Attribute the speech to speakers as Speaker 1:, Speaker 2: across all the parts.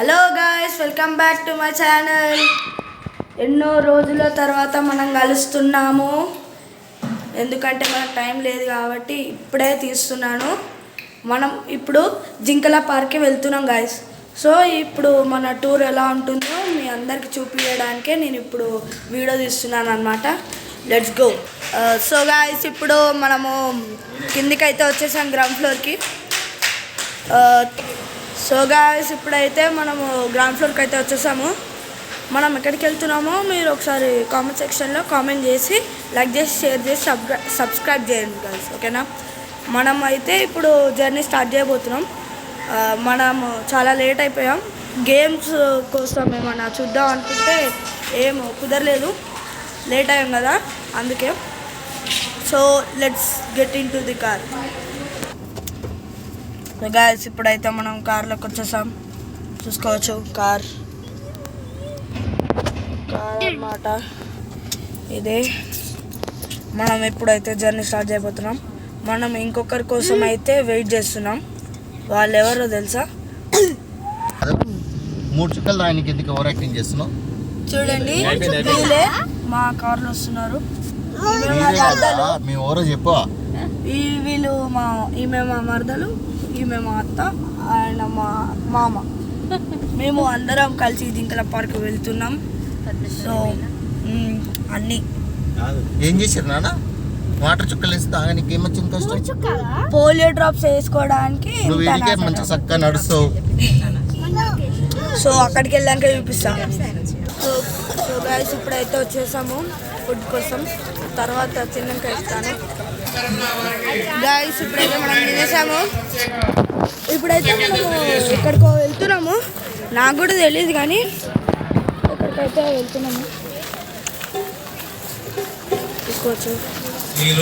Speaker 1: Hello guys, welcome back to my channel. ఎన్నో రోజుల తర్వాత మనం కలుస్తున్నాము. ఎందుకంటే మనకు టైం లేదు కాబట్టి ఇప్పుడే తీస్తున్నాను. మనం ఇప్పుడు జింకల పార్క్కి వెళ్తున్నాం గాయ్స్. సో ఇప్పుడు మన టూర్ ఎలా ఉంటుందో మీ అందరికి చూపించడానికే నేను ఇప్పుడు వీడియో తీస్తున్నాను అనమాట. Let's go. సో గాయ్స్, ఇప్పుడు మనము కిందికి అయితే వచ్చేసాం, గ్రౌండ్ ఫ్లోర్కి. సో గాయ్స్, ఇప్పుడైతే మనము గ్రౌండ్ ఫ్లోర్కి అయితే వచ్చేసాము. మనం ఎక్కడికి వెళ్తున్నామో మీరు ఒకసారి కామెంట్ సెక్షన్లో కామెంట్ చేసి, లైక్ చేసి, షేర్ చేసి, సబ్స్క్రైబ్ చేయండి గాయ్స్, ఓకేనా. మనం అయితే ఇప్పుడు జర్నీ స్టార్ట్ చేయబోతున్నాం. మనం చాలా లేట్ అయిపోయాం. గేమ్స్ కోసం ఏమన్నా చూద్దాం అనుకుంటే ఏం కుదరలేదు, లేట్ అయ్యాం కదా, అందుకే. So let's get in to the car. Guys, ఇప్పుడైతే మనం కార్లోకి వచ్చేసాం. చూసుకోవచ్చు కార్ అన్నమాట ఇదే. మనం ఇప్పుడైతే జర్నీ స్టార్ట్ చేయబోతున్నాం. మనం ఇంకొకరి కోసం అయితే వెయిట్ చేస్తున్నాం. వాళ్ళు ఎవరో తెలుసా?
Speaker 2: 3 చుక్కలు రాయనికి ఎందుకు ఓవర్ యాక్టింగ్ చేస్తున్నావు?
Speaker 1: చూడండి, వీళ్ళే మా కార్లో వస్తున్నారు.
Speaker 2: మీ ఓవరో చెప్పు.
Speaker 1: వీళ్ళు ఈమె మా మరదలు, ఈమె మా అత్త, ఆయన మా మామ. మేము అందరం కలిసి జింకల పార్క్ వెళ్తున్నాం. సో అన్నీ
Speaker 2: ఏం చేశారు నాన్న? వాటర్ చుక్కలు వేసి తాగడానికి ఏమొచ్చింది కష్టం?
Speaker 1: పోలియో డ్రాప్స్ వేసుకోవడానికి.
Speaker 2: నువ్వు వీడికే మంచి చక్కగా నడుస్తావు.
Speaker 1: సో అక్కడికి వెళ్ళాక చూపిస్తాం. సో గైస్, ఇప్పుడైతే వచ్చేసాము ఫుడ్ కోసం. తర్వాత చిన్నక ఇస్తాను గైస్. ఇప్పుడైతే మనం తినేసాము. ఇప్పుడైతే మనము ఎక్కడికో వెళ్తున్నాము. నాకు కూడా తెలియదు కానీ ఎక్కడికైతే వెళ్తున్నాము. తీసుకోవచ్చు.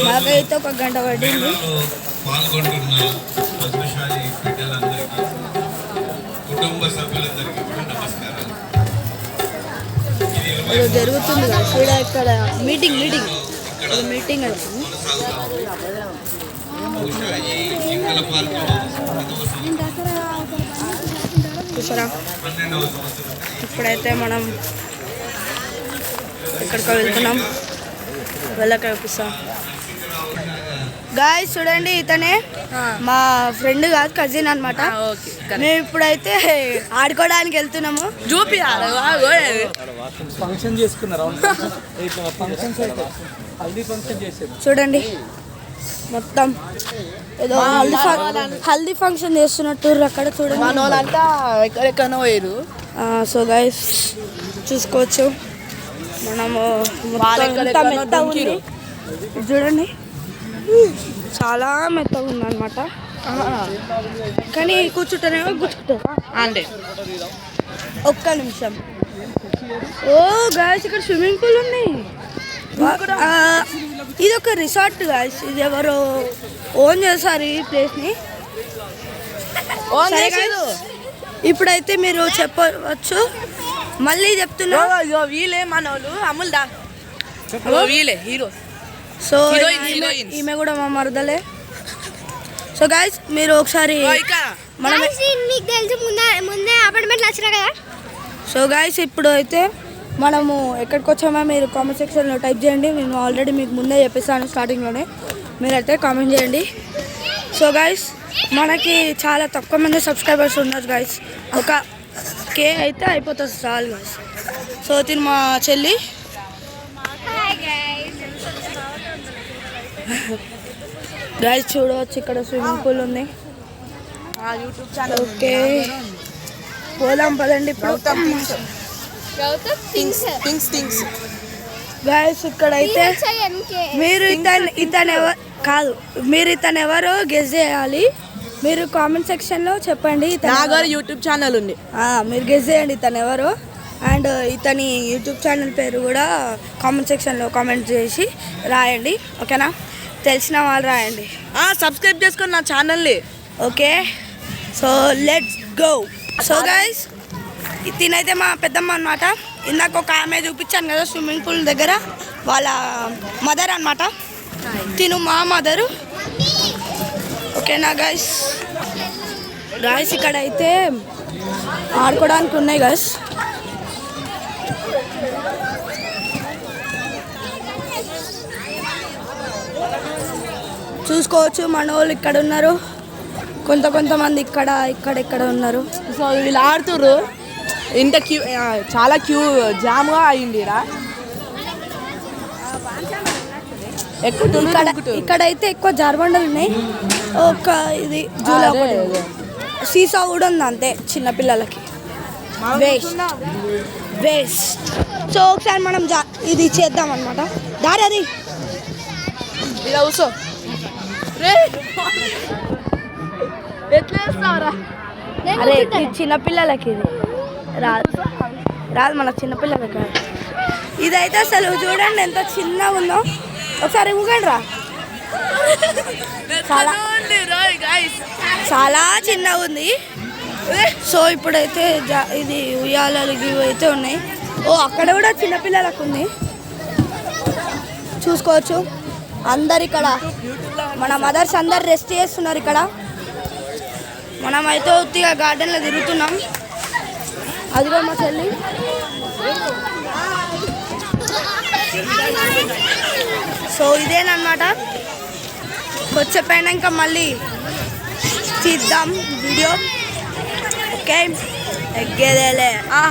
Speaker 1: నాకైతే 1 గంట పట్టింది. ఏదో జరుగుతుంది కదా ఇక్కడ మీటింగ్ అవుతుంది. చూసారా, ఇప్పుడైతే మనం ఎక్కడికో వెళ్తున్నాం. వెళ్ళక చూపిస్తాం. గాయ్స్, చూడండి, ఇతనే మా ఫ్రెండ్ కాదు, కజిన్ అనమాట. మేము ఇప్పుడైతే ఆడుకోవడానికి వెళ్తున్నాము. చూడండి, మొత్తం ఏదో హల్దీ ఫంక్షన్ చేస్తున్నట్టు అక్కడ. చూడండి,
Speaker 3: మనోళ్ళంతా ఎక్కడెక్కడో పోయారు.
Speaker 1: సో గైస్, చూసుకోవచ్చు మనము మెత్తగా ఉంది. చూడండి, చాలా మెత్తగా ఉంది అనమాట. కానీ కూర్చుంటేనేమో గుచ్చుకుంటారా
Speaker 3: అంటే.
Speaker 1: ఒక్క నిమిషం. ఓ గాయస్, ఇక్కడ స్విమ్మింగ్ పూల్ ఉంది. ఇది ఒక రిసార్ట్ గాయస్. ఇది ఎవరో ఓన్ చేశారు ఈ ప్లేస్ని. ఇప్పుడైతే మీరు చెప్పవచ్చు, మళ్ళీ చెప్తున్నా,
Speaker 3: వీలే మనోళ్ళు అమ్ముల్ దా వీలే హీరో.
Speaker 1: సో ఈమె కూడా మా మరదలే. సో గాయస్, మీరు ఒకసారి మనం సో గాయస్, ఇప్పుడు అయితే మనము ఎక్కడికి వచ్చామో మీరు కామెంట్ సెక్షన్లో టైప్ చేయండి. నేను ఆల్రెడీ మీకు ముందే చెప్పేసాను స్టార్టింగ్లోనే, మీరైతే కామెంట్ చేయండి. సో గాయస్, మనకి చాలా తక్కువ మంది సబ్స్క్రైబర్స్ ఉన్నారు గాయస్. ఒక K అయితే అయిపోతుంది చాలు గాయస్. సో తిని మా చెల్లి. గాయస్, చూడవచ్చు ఇక్కడ స్విమ్మింగ్ పూల్ ఉంది.
Speaker 3: YouTube channel.
Speaker 1: ఓకే, పోదాం పదండి ఇప్పుడు. గాయస్, ఇక్కడైతే మీరు ఇతను ఎవరో గెస్ చేయాలి. మీరు కామెంట్ సెక్షన్లో చెప్పండి.
Speaker 3: యూట్యూబ్ ఛానల్ ఉంది,
Speaker 1: మీరు గెస్ చేయండి ఇతను ఎవరో. అండ్ ఇతని యూట్యూబ్ ఛానల్ పేరు కూడా కామెంట్ సెక్షన్లో కామెంట్ చేసి రాయండి, ఓకేనా. తెలిసిన వాళ్ళు రాయండి.
Speaker 3: సబ్స్క్రైబ్ చేసుకొని నా ఛానల్ని.
Speaker 1: Okay, so let's go. So guys, తినైతే మా పెద్దమ్మ అనమాట. ఇందాక ఒక ఆమె చూపించాను కదా స్విమ్మింగ్ పూల్ దగ్గర, వాళ్ళ మదర్ అనమాట. తిను మా మదరు, ఓకేనా గైస్. ఇక్కడ అయితే ఆడుకోవడానికి ఉన్నాయి గైస్. చూసుకోవచ్చు మన వాళ్ళు ఇక్కడ ఉన్నారు, కొంతమంది ఇక్కడ ఉన్నారు.
Speaker 3: సో వీళ్ళు ఆడుతుర్రు. ఇంత క్యూ, చాలా క్యూ జామ్గా అయింది
Speaker 1: ఇక్కడైతే ఎక్కువ జారుబండలు ఉన్నాయి. ఒక ఇది జూలో సీసా కూడా ఉంది అంతే చిన్నపిల్లలకి. వేస్ట్. సో ఒకసారి మనం ఇది చేద్దాం అనమాట. దారి అది
Speaker 3: ఇలా కూర్చో. ఎట్లేస్తారా?
Speaker 1: అరే ఇది చిన్నపిల్లలకి, ఇది రాదు మన చిన్నపిల్లలకి. ఇదైతే అసలు చూడండి ఎంత చిన్నగా ఉందో. ఒకసారి ఊగండి రా. చాలా చిన్నగా ఉంది. సో ఇప్పుడైతే ఇది ఉయ్యాలలు ఇవి అయితే ఉన్నాయి. ఓ అక్కడ కూడా చిన్నపిల్లలకు ఉంది, చూసుకోవచ్చు. అందరు ఇక్కడ మన మదర్స్ అందరు రెస్ట్ చేస్తున్నారు. ఇక్కడ మనమైతే ఉత్తిగా గార్డెన్లో తిరుగుతున్నాం. అదిగో మా చెల్లి. సో ఇదేనమాట. వచ్చేపోయినా ఇంకా మళ్ళీ తీద్దాం వీడియో. ఓకే ఎగ్గేదేలే.